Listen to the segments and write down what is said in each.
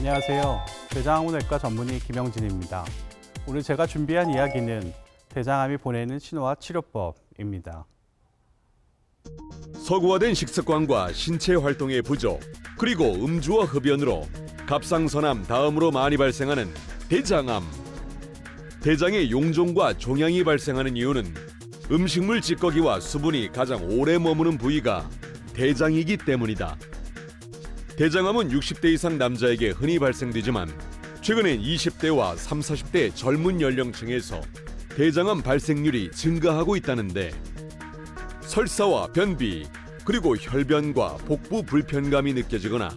안녕하세요. 대장암내과 전문의 김영진입니다. 오늘 제가 준비한 이야기는 대장암이 보내는 신호와 치료법입니다. 서구화된 식습관과 신체 활동의 부족, 그리고 음주와 흡연으로 갑상선암 다음으로 많이 발생하는 대장암. 대장의 용종과 종양이 발생하는 이유는 음식물 찌꺼기와 수분이 가장 오래 머무는 부위가 대장이기 때문이다. 대장암은 60대 이상 남자에게 흔히 발생되지만 최근엔 20대와 30, 40대 젊은 연령층에서 대장암 발생률이 증가하고 있다는데, 설사와 변비, 그리고 혈변과 복부 불편감이 느껴지거나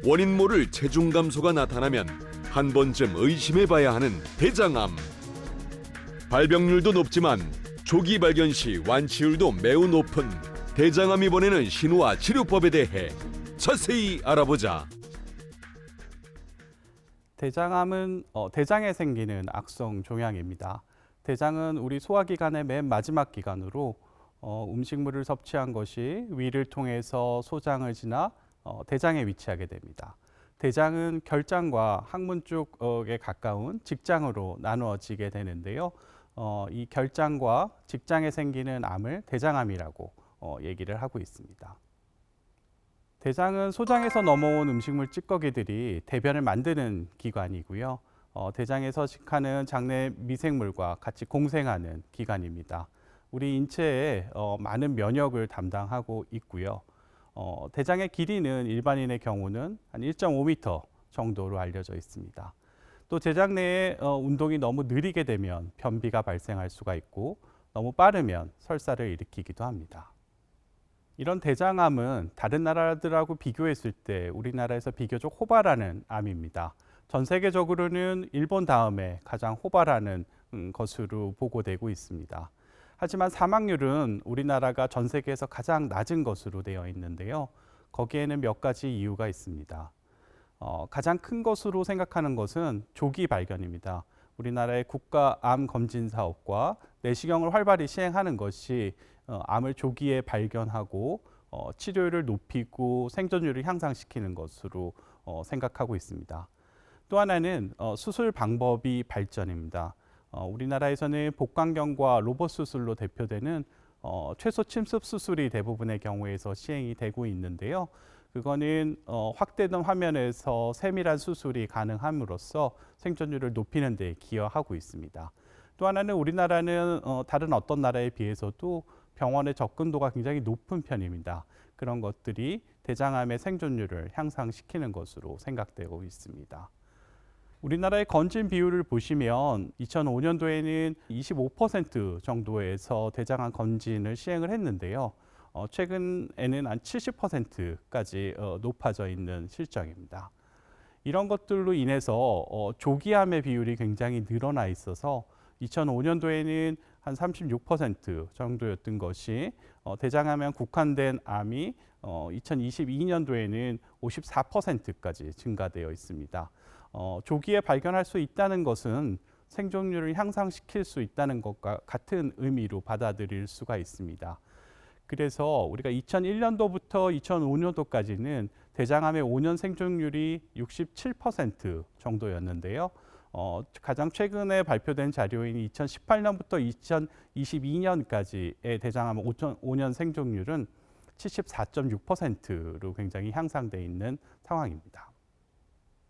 원인 모를 체중 감소가 나타나면 한 번쯤 의심해봐야 하는 대장암. 발병률도 높지만 조기 발견 시 완치율도 매우 높은 대장암이 보내는 신호와 치료법에 대해 자세히 알아보자. 대장암은 대장에 생기는 악성 종양입니다. 대장은 우리 소화기관의 맨 마지막 기관으로 음식물을 섭취한 것이 위를 통해서 소장을 지나 대장에 위치하게 됩니다. 대장은 결장과 항문 쪽에 가까운 직장으로 나누어지게 되는데요. 이 결장과 직장에 생기는 암을 대장암이라고 얘기를 하고 있습니다. 대장은 소장에서 넘어온 음식물 찌꺼기들이 대변을 만드는 기관이고요. 대장에 서식하는 장내 미생물과 같이 공생하는 기관입니다. 우리 인체에 많은 면역을 담당하고 있고요. 대장의 길이는 일반인의 경우는 한 1.5m 정도로 알려져 있습니다. 또 대장 내에 운동이 너무 느리게 되면 변비가 발생할 수가 있고, 너무 빠르면 설사를 일으키기도 합니다. 이런 대장암은 다른 나라들하고 비교했을 때 우리나라에서 비교적 호발하는 암입니다. 전 세계적으로는 일본 다음에 가장 호발하는 것으로 보고되고 있습니다. 하지만 사망률은 우리나라가 전 세계에서 가장 낮은 것으로 되어 있는데요. 거기에는 몇 가지 이유가 있습니다. 가장 큰 것으로 생각하는 것은 조기 발견입니다. 우리나라의 국가암 검진 사업과 내시경을 활발히 시행하는 것이 암을 조기에 발견하고 치료율을 높이고 생존율을 향상시키는 것으로 생각하고 있습니다. 또 하나는 수술 방법이 발전입니다. 우리나라에서는 복강경과 로봇 수술로 대표되는 최소 침습 수술이 대부분의 경우에서 시행이 되고 있는데요. 그거는 확대된 화면에서 세밀한 수술이 가능함으로써 생존율을 높이는 데 기여하고 있습니다. 또 하나는 우리나라는 다른 어떤 나라에 비해서도 병원의 접근도가 굉장히 높은 편입니다. 그런 것들이 대장암의 생존율을 향상시키는 것으로 생각되고 있습니다. 우리나라의 건진 비율을 보시면 2005년도에는 25% 정도에서 대장암 건진을 시행을 했는데요. 최근에는 한 70%까지 높아져 있는 실정입니다. 이런 것들로 인해서 조기암의 비율이 굉장히 늘어나 있어서 2005년도에는 한 36% 정도였던 것이 대장암에 국한된 암이 2022년도에는 54%까지 증가되어 있습니다. 조기에 발견할 수 있다는 것은 생존율을 향상시킬 수 있다는 것과 같은 의미로 받아들일 수가 있습니다. 그래서 우리가 2001년도부터 2005년도까지는 대장암의 5년 생존율이 67% 정도였는데요. 가장 최근에 발표된 자료인 2018년부터 2022년까지의 대장암 5년 생존율은 74.6%로 굉장히 향상돼 있는 상황입니다.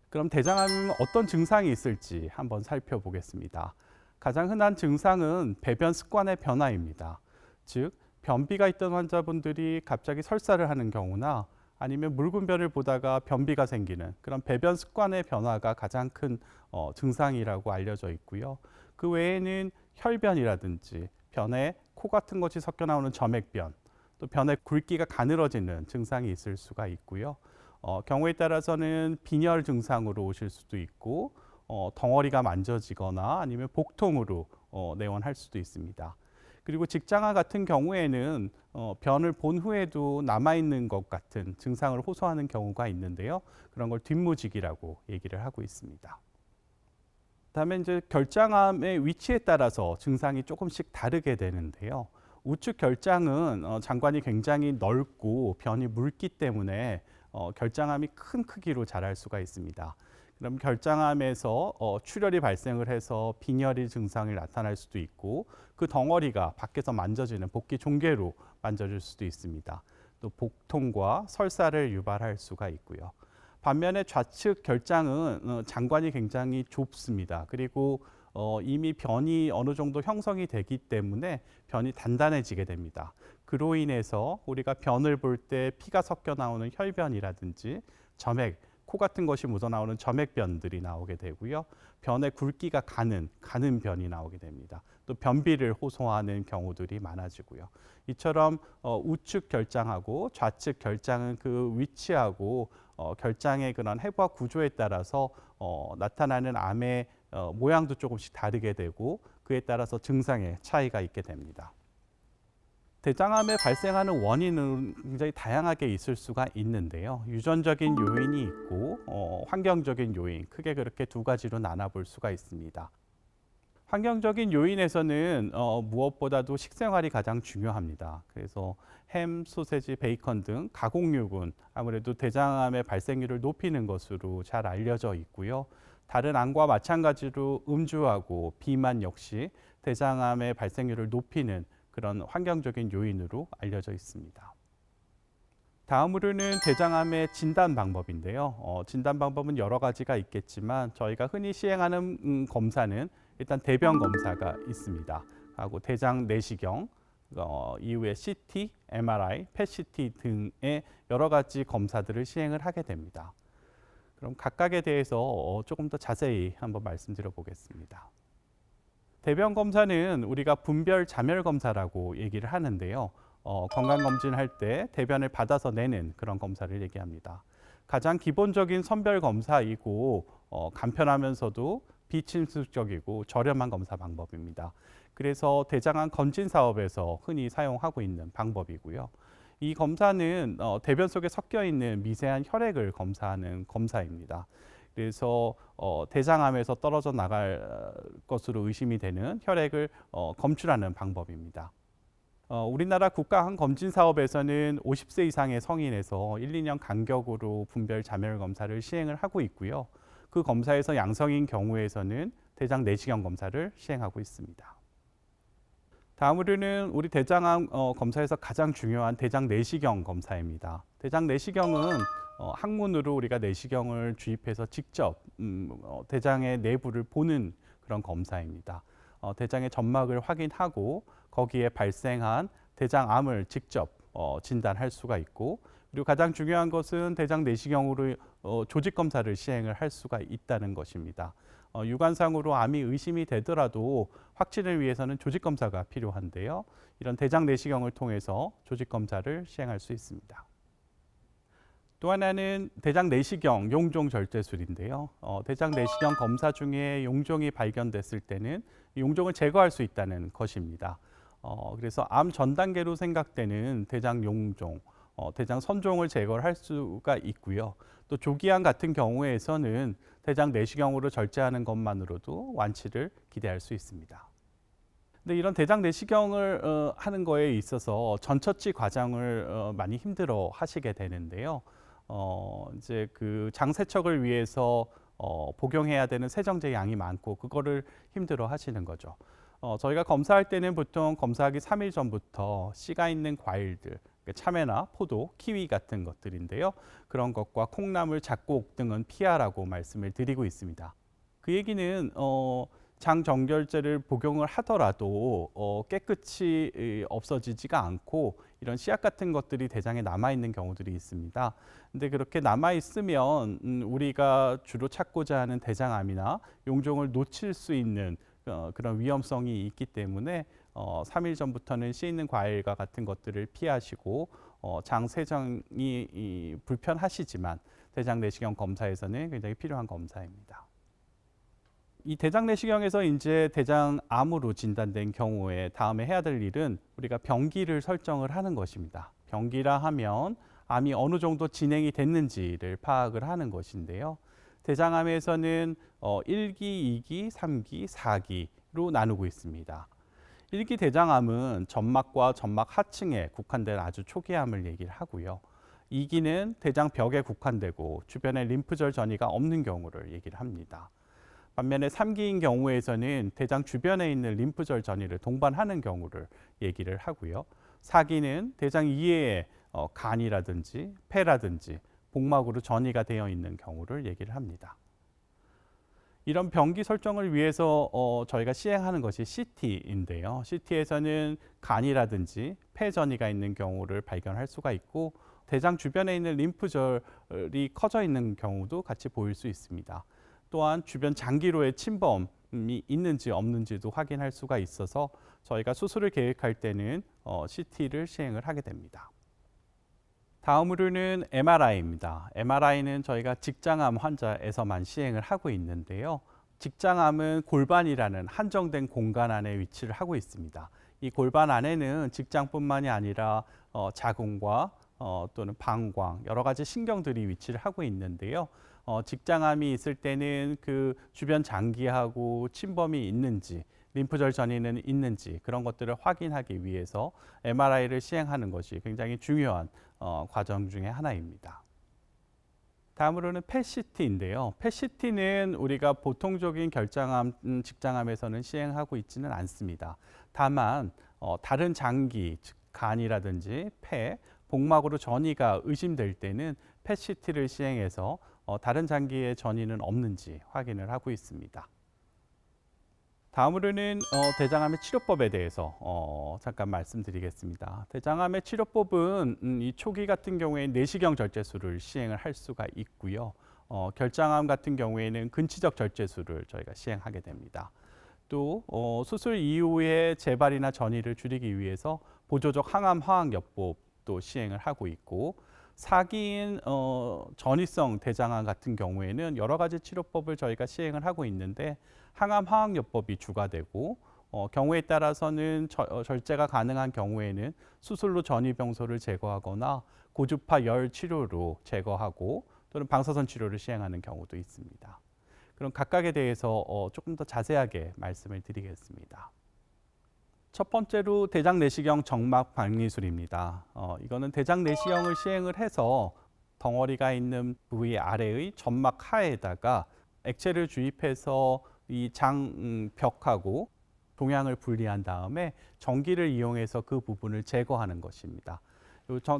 그럼 대장암은 어떤 증상이 있을지 한번 살펴보겠습니다. 가장 흔한 증상은 배변 습관의 변화입니다. 즉, 변비가 있던 환자분들이 갑자기 설사를 하는 경우나 아니면 묽은 변을 보다가 변비가 생기는 그런 배변 습관의 변화가 가장 큰 증상이라고 알려져 있고요. 그 외에는 혈변이라든지 변에 코 같은 것이 섞여 나오는 점액변, 또 변의 굵기가 가늘어지는 증상이 있을 수가 있고요. 경우에 따라서는 빈혈 증상으로 오실 수도 있고, 덩어리가 만져지거나 아니면 복통으로 내원할 수도 있습니다. 그리고 직장암 같은 경우에는 변을 본 후에도 남아있는 것 같은 증상을 호소하는 경우가 있는데요. 그런 걸 뒷무지기라고 얘기를 하고 있습니다. 그다음에 이제 결장암의 위치에 따라서 증상이 조금씩 다르게 되는데요. 우측 결장은 장관이 굉장히 넓고 변이 묽기 때문에 결장암이 큰 크기로 자랄 수가 있습니다. 그럼 결장암에서 출혈이 발생을 해서 빈혈이 증상이 나타날 수도 있고 그 덩어리가 밖에서 만져지는 복기 종괴로 만져질 수도 있습니다. 또 복통과 설사를 유발할 수가 있고요. 반면에 좌측 결장은 장관이 굉장히 좁습니다. 그리고 이미 변이 어느 정도 형성이 되기 때문에 변이 단단해지게 됩니다. 그로 인해서 우리가 변을 볼 때 피가 섞여 나오는 혈변이라든지 점액, 코 같은 것이 묻어나오는 점액변들이 나오게 되고요. 변의 굵기가 가는 변이 나오게 됩니다. 또 변비를 호소하는 경우들이 많아지고요. 이처럼 우측 결장하고 좌측 결장은 그 위치하고 결장의 그런 해부학 구조에 따라서 나타나는 암의 모양도 조금씩 다르게 되고 그에 따라서 증상의 차이가 있게 됩니다. 대장암에 발생하는 원인은 굉장히 다양하게 있을 수가 있는데요. 유전적인 요인이 있고 환경적인 요인, 크게 그렇게 두 가지로 나눠볼 수가 있습니다. 환경적인 요인에서는 무엇보다도 식생활이 가장 중요합니다. 그래서 햄, 소세지, 베이컨 등 가공육은 아무래도 대장암의 발생률을 높이는 것으로 잘 알려져 있고요. 다른 암과 마찬가지로 음주하고 비만 역시 대장암의 발생률을 높이는 그런 환경적인 요인으로 알려져 있습니다. 다음으로는 대장암의 진단 방법인데요. 진단 방법은 여러 가지가 있겠지만 저희가 흔히 시행하는 검사는 일단 대변 검사가 있습니다. 하고 대장 내시경, 이후에 CT, MRI, PET-CT 등의 여러 가지 검사들을 시행을 하게 됩니다. 그럼 각각에 대해서 조금 더 자세히 한번 말씀드려 보겠습니다. 대변 검사는 우리가 분별 자멸 검사라고 얘기를 하는데요. 건강검진할 때 대변을 받아서 내는 그런 검사를 얘기합니다. 가장 기본적인 선별 검사이고 간편하면서도 비침습적이고 저렴한 검사 방법입니다. 그래서 대장암 검진 사업에서 흔히 사용하고 있는 방법이고요. 이 검사는 대변 속에 섞여 있는 미세한 혈액을 검사하는 검사입니다. 그래서 대장암에서 떨어져 나갈 것으로 의심이 되는 혈액을 검출하는 방법입니다. 우리나라 국가암검진 사업에서는 50세 이상의 성인에서 1, 2년 간격으로 분별 자멸 검사를 시행을 하고 있고요. 그 검사에서 양성인 경우에서는 대장 내시경 검사를 시행하고 있습니다. 다음으로는 우리 대장암 검사에서 가장 중요한 대장 내시경 검사입니다. 대장 내시경은 항문으로 우리가 내시경을 주입해서 직접 대장의 내부를 보는 그런 검사입니다. 대장의 점막을 확인하고 거기에 발생한 대장암을 직접 진단할 수가 있고 그리고 가장 중요한 것은 대장 내시경으로 조직 검사를 시행을 할 수가 있다는 것입니다. 육안상으로 암이 의심이 되더라도 확진을 위해서는 조직 검사가 필요한데요. 이런 대장 내시경을 통해서 조직 검사를 시행할 수 있습니다. 또 하나는 대장 내시경 용종 절제술인데요. 대장 내시경 검사 중에 용종이 발견됐을 때는 용종을 제거할 수 있다는 것입니다. 그래서 암 전 단계로 생각되는 대장 용종, 대장 선종을 제거를 할 수가 있고요. 또 조기암 같은 경우에서는 대장 내시경으로 절제하는 것만으로도 완치를 기대할 수 있습니다. 근데 이런 대장 내시경을 하는 거에 있어서 전처치 과정을 많이 힘들어 하시게 되는데요. 이제 그 장 세척을 위해서 복용해야 되는 세정제 양이 많고 그거를 힘들어 하시는 거죠. 저희가 검사할 때는 보통 검사하기 3일 전부터 씨가 있는 과일들, 참외나 포도, 키위 같은 것들인데요. 그런 것과 콩나물, 잡곡 등은 피하라고 말씀을 드리고 있습니다. 그 얘기는 장 정결제를 복용을 하더라도 깨끗이 없어지지가 않고 이런 씨앗 같은 것들이 대장에 남아 있는 경우들이 있습니다. 근데 그렇게 남아 있으면 우리가 주로 찾고자 하는 대장암이나 용종을 놓칠 수 있는 그런 위험성이 있기 때문에 3일 전부터는 씨 있는 과일과 같은 것들을 피하시고 장 세정이 불편하시지만 대장 내시경 검사에서는 굉장히 필요한 검사입니다. 이 대장 내시경에서 이제 대장암으로 진단된 경우에 다음에 해야 될 일은 우리가 병기를 설정을 하는 것입니다. 병기라 하면 암이 어느 정도 진행이 됐는지를 파악을 하는 것인데요. 대장암에서는 1기, 2기, 3기, 4기로 나누고 있습니다. 1기 대장암은 점막과 점막 하층에 국한된 아주 초기암을 얘기를 하고요. 2기는 대장 벽에 국한되고 주변에 림프절 전이가 없는 경우를 얘기를 합니다. 반면에 3기인 경우에서는 대장 주변에 있는 림프절 전이를 동반하는 경우를 얘기를 하고요. 4기는 대장 이외에 간이라든지 폐라든지 복막으로 전이가 되어 있는 경우를 얘기를 합니다. 이런 병기 설정을 위해서 저희가 시행하는 것이 CT인데요. CT에서는 간이라든지 폐 전이가 있는 경우를 발견할 수가 있고 대장 주변에 있는 림프절이 커져 있는 경우도 같이 보일 수 있습니다. 또한 주변 장기로의 침범이 있는지 없는지도 확인할 수가 있어서 저희가 수술을 계획할 때는 CT를 시행을 하게 됩니다. 다음으로는 MRI입니다. MRI는 저희가 직장암 환자에서만 시행을 하고 있는데요. 직장암은 골반이라는 한정된 공간 안에 위치를 하고 있습니다. 이 골반 안에는 직장뿐만이 아니라 자궁과 또는 방광, 여러 가지 신경들이 위치를 하고 있는데요. 직장암이 있을 때는 그 주변 장기하고 침범이 있는지, 림프절 전이는 있는지 그런 것들을 확인하기 위해서 MRI를 시행하는 것이 굉장히 중요한 과정 중에 하나입니다. 다음으로는 PET-CT인데요. PET-CT는 우리가 보통적인 결장암, 직장암에서는 시행하고 있지는 않습니다. 다만 다른 장기, 즉 간이라든지 폐, 복막으로 전이가 의심될 때는 PET-CT를 시행해서 다른 장기에 전이는 없는지 확인을 하고 있습니다. 다음으로는 대장암의 치료법에 대해서 잠깐 말씀드리겠습니다. 대장암의 치료법은 이 초기 같은 경우에 내시경 절제술을 시행을 할 수가 있고요. 결장암 같은 경우에는 근치적 절제술을 저희가 시행하게 됩니다. 또 수술 이후에 재발이나 전이를 줄이기 위해서 보조적 항암 화학요법도 시행을 하고 있고 4기인 전이성 대장암 같은 경우에는 여러 가지 치료법을 저희가 시행을 하고 있는데 항암 화학요법이 주가되고 경우에 따라서는 절제가 가능한 경우에는 수술로 전이병소를 제거하거나 고주파 열 치료로 제거하고 또는 방사선 치료를 시행하는 경우도 있습니다. 그럼 각각에 대해서 조금 더 자세하게 말씀을 드리겠습니다. 첫 번째로 대장 내시경 정막 박리술입니다. 이거는 대장 내시경을 시행을 해서 덩어리가 있는 부위 아래의 점막 하에다가 액체를 주입해서 이 장벽하고 동양을 분리한 다음에 전기를 이용해서 그 부분을 제거하는 것입니다.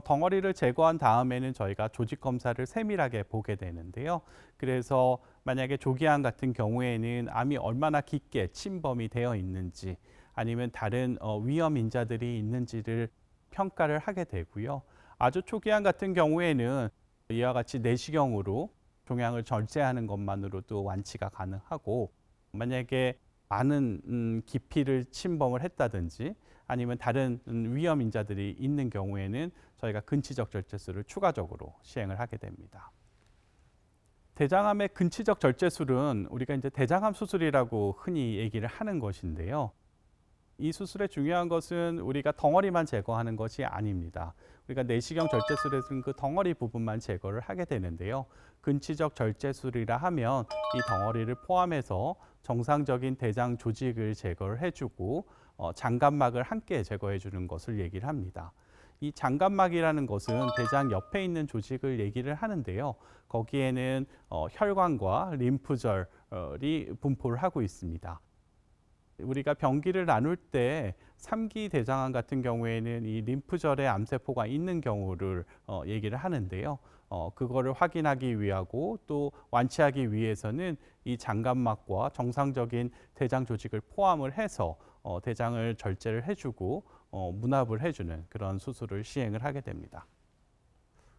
덩어리를 제거한 다음에는 저희가 조직 검사를 세밀하게 보게 되는데요. 그래서 만약에 조기암 같은 경우에는 암이 얼마나 깊게 침범이 되어 있는지 아니면 다른 위험 인자들이 있는지를 평가를 하게 되고요. 아주 초기암 같은 경우에는 이와 같이 내시경으로 종양을 절제하는 것만으로도 완치가 가능하고 만약에 많은 깊이를 침범을 했다든지 아니면 다른 위험 인자들이 있는 경우에는 저희가 근치적 절제술을 추가적으로 시행을 하게 됩니다. 대장암의 근치적 절제술은 우리가 이제 대장암 수술이라고 흔히 얘기를 하는 것인데요. 이 수술의 중요한 것은 우리가 덩어리만 제거하는 것이 아닙니다. 우리가 내시경 절제술에서는 그 덩어리 부분만 제거를 하게 되는데요. 근치적 절제술이라 하면 이 덩어리를 포함해서 정상적인 대장 조직을 제거를 해주고 장갑막을 함께 제거해 주는 것을 얘기를 합니다. 이 장갑막이라는 것은 대장 옆에 있는 조직을 얘기를 하는데요. 거기에는 혈관과 림프절이 분포를 하고 있습니다. 우리가 병기를 나눌 때 3기 대장암 같은 경우에는 이 림프절에 암세포가 있는 경우를 얘기를 하는데요. 그거를 확인하기 위하고 또 완치하기 위해서는 이 장갑막과 정상적인 대장 조직을 포함을 해서 대장을 절제를 해주고 문합을 해주는 그런 수술을 시행을 하게 됩니다.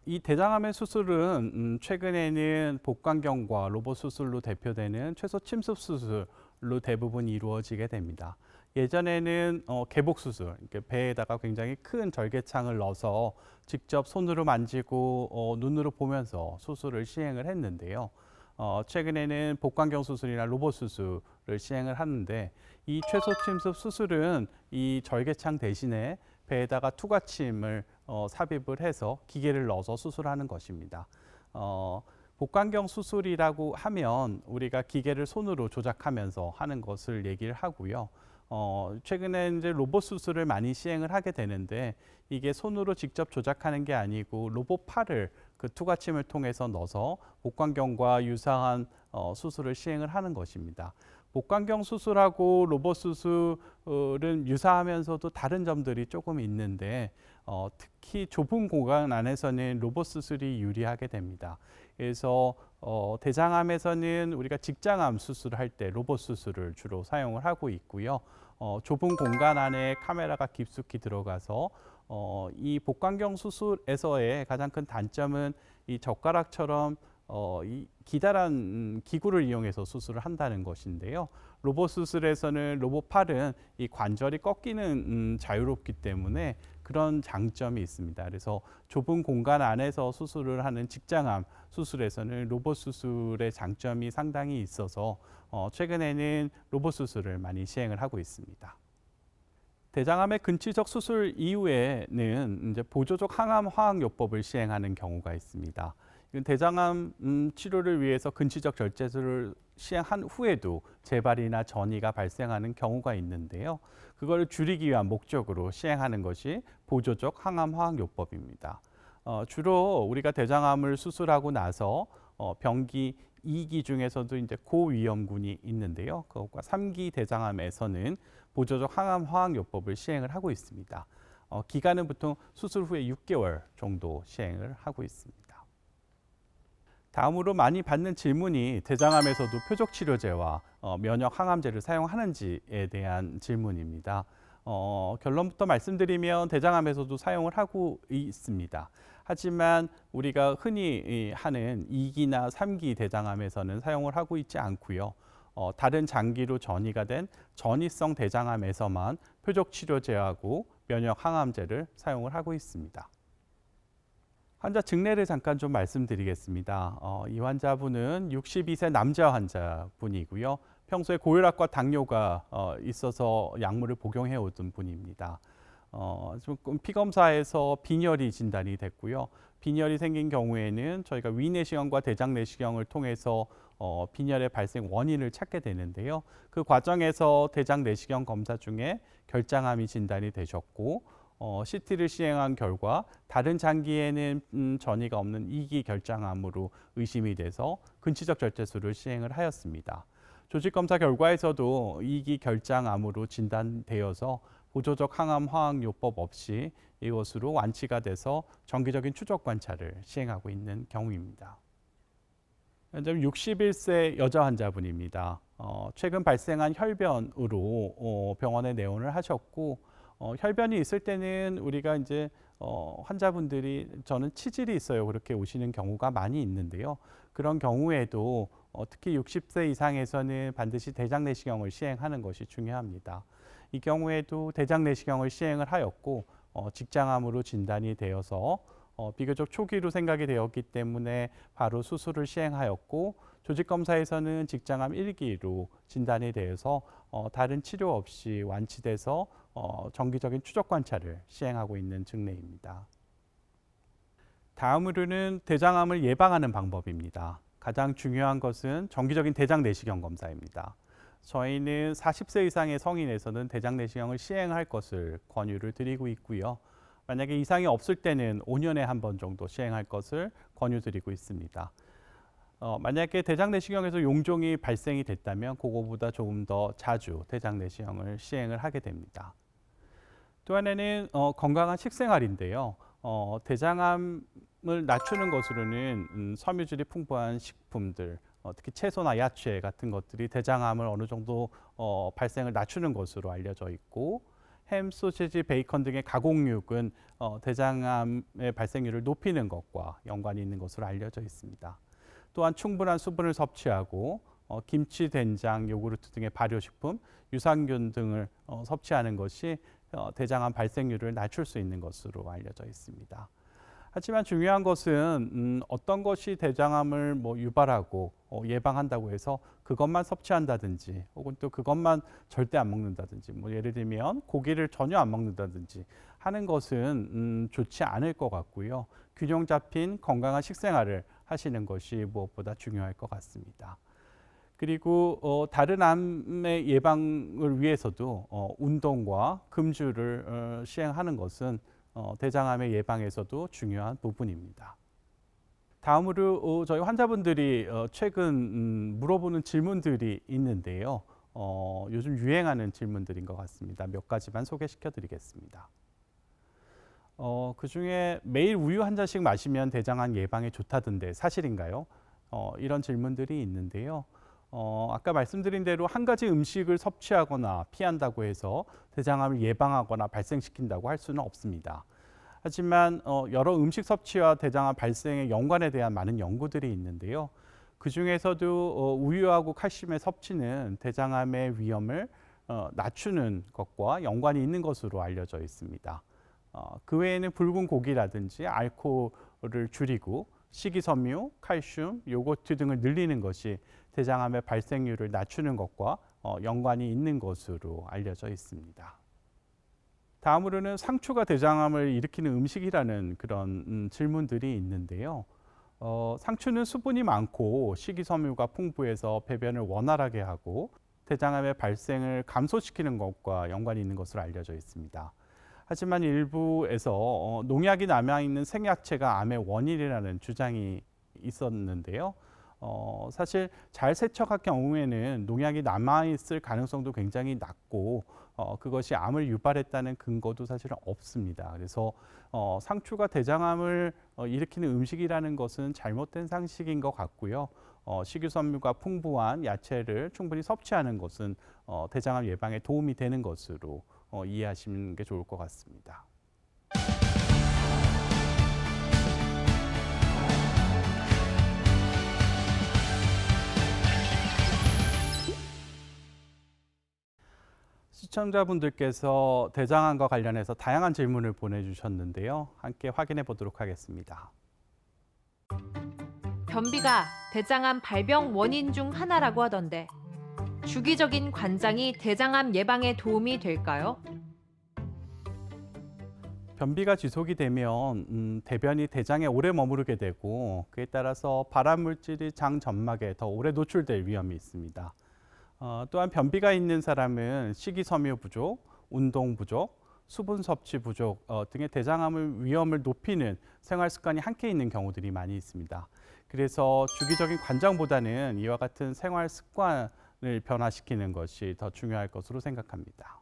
이 대장암의 수술은 최근에는 복강경과 로봇 수술로 대표되는 최소 침습 수술로 대부분 이루어지게 됩니다. 예전에는 개복 수술, 배에다가 굉장히 큰 절개창을 넣어서 직접 손으로 만지고 눈으로 보면서 수술을 시행을 했는데요. 최근에는 복강경 수술이나 로봇 수술을 시행을 하는데 이 최소 침습 수술은 이 절개창 대신에 배에다가 투과침을 삽입을 해서 기계를 넣어서 수술하는 것입니다. 복강경 수술이라고 하면 우리가 기계를 손으로 조작하면서 하는 것을 얘기를 하고요. 최근에 이제 로봇 수술을 많이 시행을 하게 되는데 이게 손으로 직접 조작하는 게 아니고 로봇 팔을 그 투과침을 통해서 넣어서 복강경과 유사한 수술을 시행을 하는 것입니다. 복강경 수술하고 로봇 수술은 유사하면서도 다른 점들이 조금 있는데 특히 좁은 공간 안에서는 로봇 수술이 유리하게 됩니다. 그래서 대장암에서는 우리가 직장암 수술할 때 로봇 수술을 주로 사용을 하고 있고요. 좁은 공간 안에 카메라가 깊숙이 들어가서 이 복강경 수술에서의 가장 큰 단점은 이 젓가락처럼 이 기다란 기구를 이용해서 수술을 한다는 것인데요. 로봇 수술에서는 로봇 팔은 이 관절이 꺾이는 자유롭기 때문에 그런 장점이 있습니다. 그래서 좁은 공간 안에서 수술을 하는 직장암 수술에서는 로봇 수술의 장점이 상당히 있어서 최근에는 로봇 수술을 많이 시행을 하고 있습니다. 대장암의 근치적 수술 이후에는 이제 보조적 항암 화학요법을 시행하는 경우가 있습니다. 이건 대장암 치료를 위해서 근치적 절제술을 시행한 후에도 재발이나 전이가 발생하는 경우가 있는데요. 그걸 줄이기 위한 목적으로 시행하는 것이 보조적 항암 화학요법입니다. 주로 우리가 대장암을 수술하고 나서 병기 2기 중에서도 이제 고위험군이 있는데요. 그것과 3기 대장암에서는 보조적 항암 화학요법을 시행을 하고 있습니다. 기간은 보통 수술 후에 6개월 정도 시행을 하고 있습니다. 다음으로 많이 받는 질문이 대장암에서도 표적 치료제와 면역 항암제를 사용하는지에 대한 질문입니다. 결론부터 말씀드리면 대장암에서도 사용을 하고 있습니다. 하지만 우리가 흔히 하는 2기나 3기 대장암에서는 사용을 하고 있지 않고요. 다른 장기로 전이가 된 전이성 대장암에서만 표적 치료제하고 면역 항암제를 사용을 하고 있습니다. 환자 증례를 잠깐 좀 말씀드리겠습니다. 이 환자분은 62세 남자 환자분이고요. 평소에 고혈압과 당뇨가 있어서 약물을 복용해 오던 분입니다. 조금 피검사에서 빈혈이 진단이 됐고요. 빈혈이 생긴 경우에는 저희가 위내시경과 대장내시경을 통해서 빈혈의 발생 원인을 찾게 되는데요. 그 과정에서 대장내시경 검사 중에 결장암이 진단이 되셨고 CT를 시행한 결과 다른 장기에는 전이가 없는 2기 결장암으로 의심이 돼서 근치적 절제술을 시행을 하였습니다. 조직검사 결과에서도 2기 결장암으로 진단되어서 보조적 항암 화학요법 없이 이것으로 완치가 돼서 정기적인 추적 관찰을 시행하고 있는 경우입니다. 현재 61세 여자 환자분입니다. 최근 발생한 혈변으로 병원에 내원을 하셨고 혈변이 있을 때는 우리가 이제 환자분들이 저는 치질이 있어요 그렇게 오시는 경우가 많이 있는데요. 그런 경우에도 특히 60세 이상에서는 반드시 대장내시경을 시행하는 것이 중요합니다. 이 경우에도 대장내시경을 시행을 하였고 직장암으로 진단이 되어서 비교적 초기로 생각이 되었기 때문에 바로 수술을 시행하였고 조직검사에서는 직장암 1기로 진단이 되어서 다른 치료 없이 완치돼서 정기적인 추적 관찰을 시행하고 있는 증례입니다. 다음으로는 대장암을 예방하는 방법입니다. 가장 중요한 것은 정기적인 대장내시경 검사입니다. 저희는 40세 이상의 성인에서는 대장내시경을 시행할 것을 권유를 드리고 있고요. 만약에 이상이 없을 때는 5년에 한 번 정도 시행할 것을 권유드리고 있습니다. 만약에 대장내시경에서 용종이 발생이 됐다면 그거보다 조금 더 자주 대장내시경을 시행을 하게 됩니다. 또 하나는 건강한 식생활인데요. 대장암을 낮추는 것으로는 섬유질이 풍부한 식품들, 특히 채소나 야채 같은 것들이 대장암을 어느 정도 발생을 낮추는 것으로 알려져 있고 햄, 소시지, 베이컨 등의 가공육은 대장암의 발생률을 높이는 것과 연관이 있는 것으로 알려져 있습니다. 또한 충분한 수분을 섭취하고 김치, 된장, 요구르트 등의 발효식품, 유산균 등을 섭취하는 것이 대장암 발생률을 낮출 수 있는 것으로 알려져 있습니다. 하지만 중요한 것은 어떤 것이 대장암을 유발하고 예방한다고 해서 그것만 섭취한다든지 혹은 또 그것만 절대 안 먹는다든지 예를 들면 고기를 전혀 안 먹는다든지 하는 것은 좋지 않을 것 같고요. 균형 잡힌 건강한 식생활을 하시는 것이 무엇보다 중요할 것 같습니다. 그리고 다른 암의 예방을 위해서도 운동과 금주를 시행하는 것은 대장암의 예방에서도 중요한 부분입니다. 다음으로 저희 환자분들이 최근 물어보는 질문들이 있는데요. 요즘 유행하는 질문들인 것 같습니다. 몇 가지만 소개시켜 드리겠습니다. 그중에 매일 우유 한 잔씩 마시면 대장암 예방에 좋다던데 사실인가요? 이런 질문들이 있는데요. 아까 말씀드린 대로 한 가지 음식을 섭취하거나 피한다고 해서 대장암을 예방하거나 발생시킨다고 할 수는 없습니다. 하지만 여러 음식 섭취와 대장암 발생의 연관에 대한 많은 연구들이 있는데요. 그 중에서도 우유하고 칼슘의 섭취는 대장암의 위험을 낮추는 것과 연관이 있는 것으로 알려져 있습니다. 그 외에는 붉은 고기라든지 알코올을 줄이고 식이섬유, 칼슘, 요거트 등을 늘리는 것이 대장암의 발생률을 낮추는 것과 연관이 있는 것으로 알려져 있습니다. 다음으로는 상추가 대장암을 일으키는 음식이라는 그런 질문들이 있는데요. 상추는 수분이 많고 식이섬유가 풍부해서 배변을 원활하게 하고 대장암의 발생을 감소시키는 것과 연관이 있는 것으로 알려져 있습니다. 하지만 일부에서 농약이 남아있는 생야채가 암의 원인이라는 주장이 있었는데요. 사실 잘 세척할 경우에는 농약이 남아있을 가능성도 굉장히 낮고 그것이 암을 유발했다는 근거도 사실은 없습니다. 그래서 상추가 대장암을 일으키는 음식이라는 것은 잘못된 상식인 것 같고요. 식이섬유가 풍부한 야채를 충분히 섭취하는 것은 대장암 예방에 도움이 되는 것으로 이해하시는 게 좋을 것 같습니다. 시청자분들께서 대장암과 관련해서 다양한 질문을 보내주셨는데요. 함께 확인해 보도록 하겠습니다. 변비가 대장암 발병 원인 중 하나라고 하던데 주기적인 관장이 대장암 예방에 도움이 될까요? 변비가 지속이 되면 대변이 대장에 오래 머무르게 되고 그에 따라서 발암 물질이 장 점막에 더 오래 노출될 위험이 있습니다. 또한 변비가 있는 사람은 식이섬유 부족, 운동 부족, 수분 섭취 부족 등의 대장암 위험을 높이는 생활 습관이 함께 있는 경우들이 많이 있습니다. 그래서 주기적인 관장보다는 이와 같은 생활 습관을 변화시키는 것이 더 중요할 것으로 생각합니다.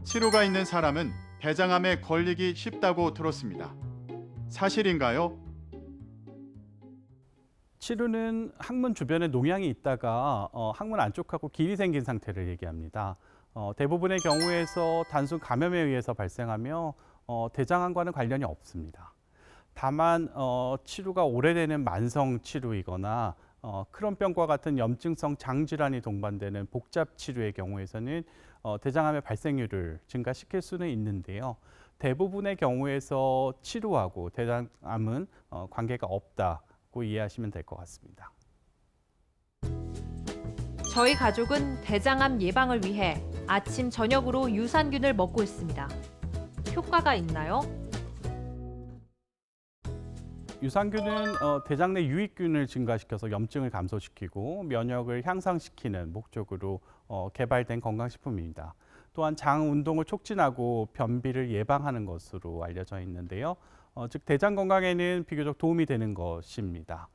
치루가 있는 사람은 대장암에 걸리기 쉽다고 들었습니다. 사실인가요? 치루는 항문 주변에 농양이 있다가 항문 안쪽하고 길이 생긴 상태를 얘기합니다. 대부분의 경우에서 단순 감염에 의해서 발생하며 대장암과는 관련이 없습니다. 다만 치루가 오래되는 만성 치루이거나 크론병과 같은 염증성 장질환이 동반되는 복잡 치루의 경우에서는 대장암의 발생률을 증가시킬 수는 있는데요. 대부분의 경우에서 치루하고 대장암은 관계가 없다고 이해하시면 될 것 같습니다. 저희 가족은 대장암 예방을 위해 아침 저녁으로 유산균을 먹고 있습니다. 효과가 있나요? 유산균은 대장 내 유익균을 증가시켜서 염증을 감소시키고 면역을 향상시키는 목적으로 개발된 건강식품입니다. 또한 장 운동을 촉진하고 변비를 예방하는 것으로 알려져 있는데요. 즉 대장 건강에는 비교적 도움이 되는 것입니다.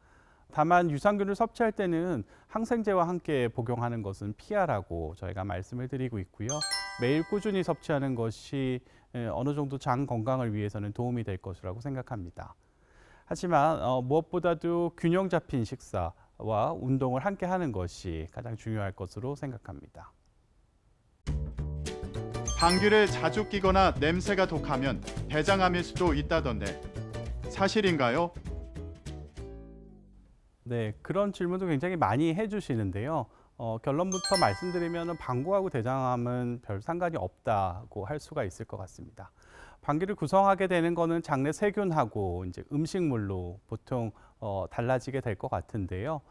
다만 유산균을 섭취할 때는 항생제와 함께 복용하는 것은 피하라고 저희가 말씀을 드리고 있고요. 매일 꾸준히 섭취하는 것이 어느 정도 장 건강을 위해서는 도움이 될 것이라고 생각합니다. 하지만 무엇보다도 균형 잡힌 식사와 운동을 함께 하는 것이 가장 중요할 것으로 생각합니다. 방귀를 자주 뀌거나 냄새가 독하면 대장암일 수도 있다던데 사실인가요? 네, 그런 질문도 굉장히 많이 해주시는데요. 결론부터 말씀드리면 방구하고 대장암은 별 상관이 없다고 할 수가 있을 것 같습니다. 방귀를 구성하게 되는 거는 장내 세균하고 이제 음식물로 보통 달라지게 될 것 같은데요.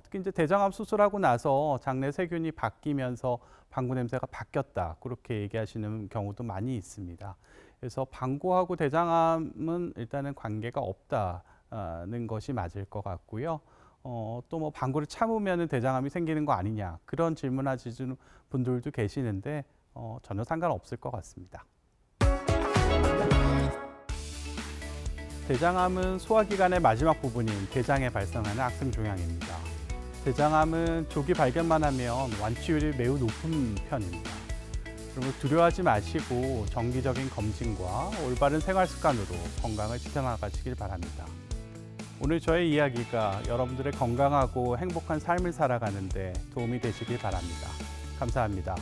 특히 이제 대장암 수술하고 나서 장내 세균이 바뀌면서 방구 냄새가 바뀌었다 그렇게 얘기하시는 경우도 많이 있습니다. 그래서 방구하고 대장암은 일단은 관계가 없다는 것이 맞을 것 같고요. 또 뭐 방구를 참으면 대장암이 생기는 거 아니냐 그런 질문하시는 분들도 계시는데 전혀 상관없을 것 같습니다. 대장암은 소화기관의 마지막 부분인 대장에 발생하는 악성 종양입니다. 대장암은 조기 발견만 하면 완치율이 매우 높은 편입니다. 그러면 두려워하지 마시고 정기적인 검진과 올바른 생활 습관으로 건강을 지켜나가시길 바랍니다. 오늘 저의 이야기가 여러분들의 건강하고 행복한 삶을 살아가는 데 도움이 되시길 바랍니다. 감사합니다.